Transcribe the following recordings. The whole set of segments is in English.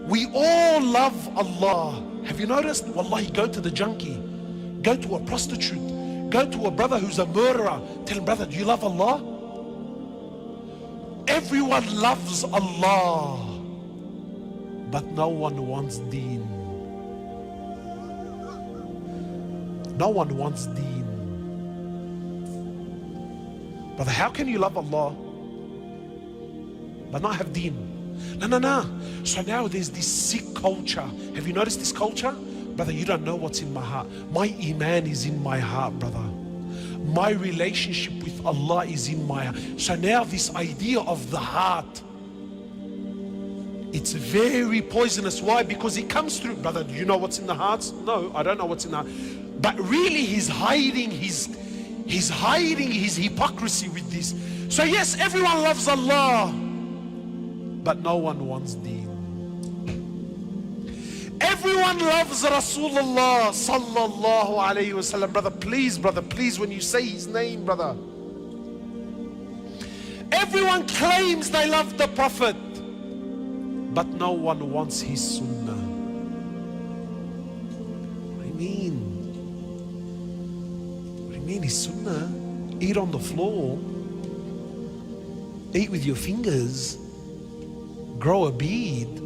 We all love Allah. Have you noticed? Wallahi, go to the junkie, go to a prostitute, go to a brother who's a murderer. Tell him, brother, do you love Allah? Everyone loves Allah, but no one wants deen. No one wants deen. Brother, how can you love Allah but not have deen? No. So now there's this sick culture. Have you noticed this culture? Brother, you don't know what's in my heart. My iman is in my heart, brother. My relationship with Allah is in my heart. So now this idea of the heart, it's very poisonous. Why? Because it comes through. Brother, do you know what's in the hearts? No, I don't know what's in the heart. But really he's hiding his hypocrisy with this. So yes, everyone loves Allah, but no one wants deen. Everyone loves Rasulullah sallallahu alayhi wasallam. Brother, please, when you say his name, brother. Everyone claims they love the Prophet, but no one wants his sunnah. What do you mean his sunnah? Eat on the floor, eat with your fingers, grow a beard,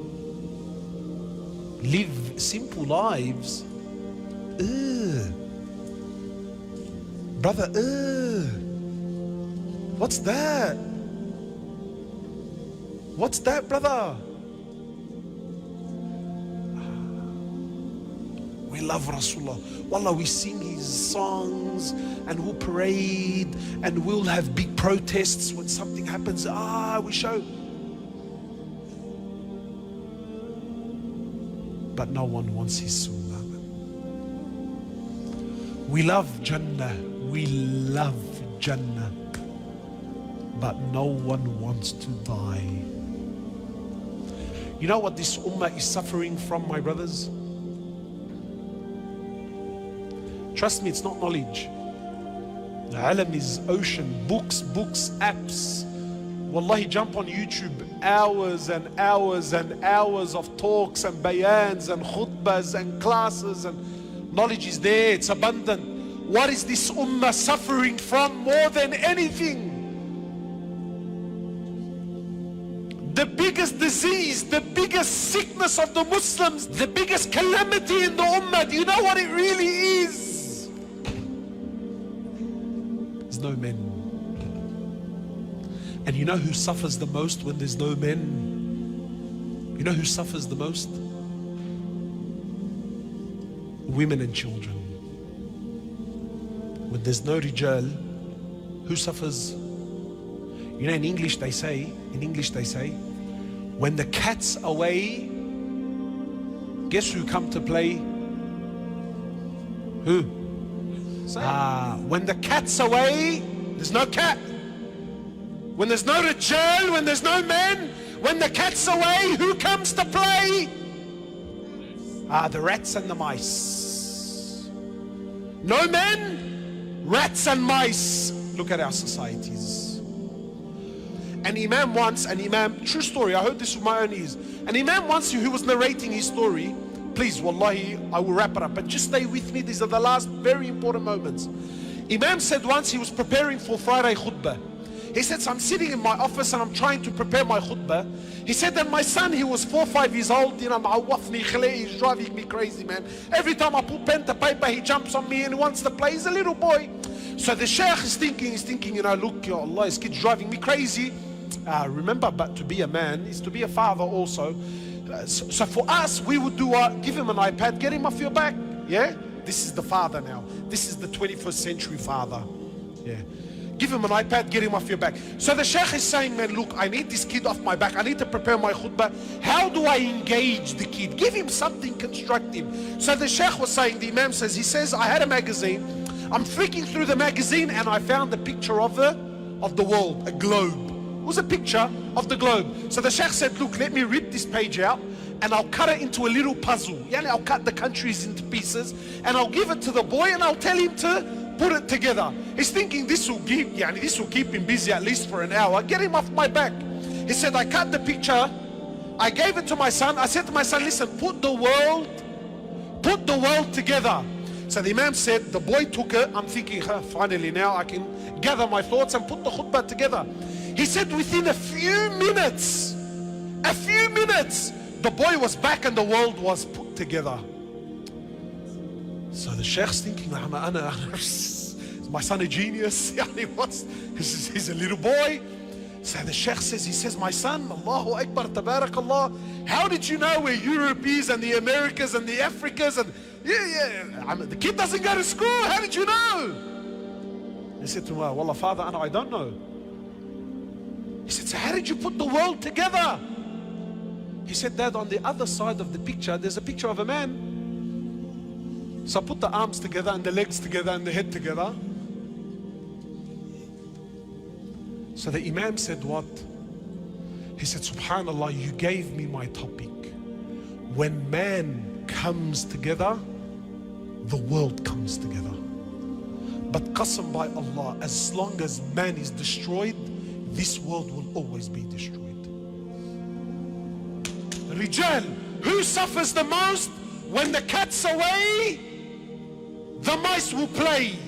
live simple lives. Brother, what's that? What's that, brother? We love Rasulullah. Wallah, we sing his songs and we'll parade and we'll have big protests when something happens. We show. But no one wants his sunnah. We love Jannah. We love Jannah. But no one wants to die. You know what this ummah is suffering from, my brothers? Trust me, it's not knowledge. The alam is ocean, books, apps. Wallahi, jump on YouTube, hours and hours and hours of talks and bayans and khutbahs and classes, and knowledge is there, it's abundant. What is this ummah suffering from more than anything? The biggest disease, the biggest sickness of the Muslims, the biggest calamity in the ummah, do you know what it really is? There's no men. And you know who suffers the most when there's no men? You know who suffers the most? Women and children. When there's no rijal, who suffers? You know, in English they say, when the cat's away, guess who come to play? Who? When the cat's away, there's no cat. When there's no rijal, when there's no men, when the cat's away, who comes to play? The rats and the mice. No men, rats and mice. Look at our societies. An imam once, true story, I heard this with my own ears. An imam once who was narrating his story, please, wallahi, I will wrap it up, but just stay with me, these are the last very important moments. Imam said once he was preparing for Friday khutbah. He said, so I'm sitting in my office and I'm trying to prepare my khutbah. He said that my son, he was 4 or 5 years old, you know, he's driving me crazy, man. Every time I put pen to paper, he jumps on me and he wants to play. He's a little boy. So the sheikh is thinking, you know, look, ya Allah, this kid's driving me crazy. Remember, but to be a man is to be a father also. So for us, we would do, give him an iPad, get him off your back. Yeah? This is the father now. This is the 21st century father. Yeah. Give him an iPad, get him off your back. So the sheikh is saying, man, look, I need this kid off my back. I need to prepare my khutbah. How do I engage the kid? Give him something constructive. So the sheikh was saying, the imam says, he says, I had a magazine. I'm flicking through the magazine and I found a picture of the world, a globe. It was a picture of the globe. So the sheikh said, look, let me rip this page out and I'll cut it into a little puzzle. Yani I'll cut the countries into pieces and I'll give it to the boy and I'll tell him to put it together. He's thinking this will keep him busy at least for an hour. Get him off my back. He said, I cut the picture I gave it to my son. I said to my son, listen, put the world together. So the Imam said, the boy took it. I'm thinking, finally now I can gather my thoughts and put the khutbah together. He said within a few minutes, the boy was back and the world was put together. So the Sheikh's thinking, is my son a genius? He's a little boy. So the Sheikh says, my son, Allahu Akbar, Tabarakallah, how did you know where Europe is and the Americas and the Africas? And the kid doesn't go to school, how did you know? He said to him, Wallah father, I don't know. He said, so how did you put the world together? He said, Dad, on the other side of the picture, there's a picture of a man. So I put the arms together and the legs together and the head together. So the Imam said what? He said, Subhanallah, you gave me my topic. When man comes together, the world comes together. But qasam by Allah, as long as man is destroyed, this world will always be destroyed. Rijal, who suffers the most? When the cat's away, the mice will play.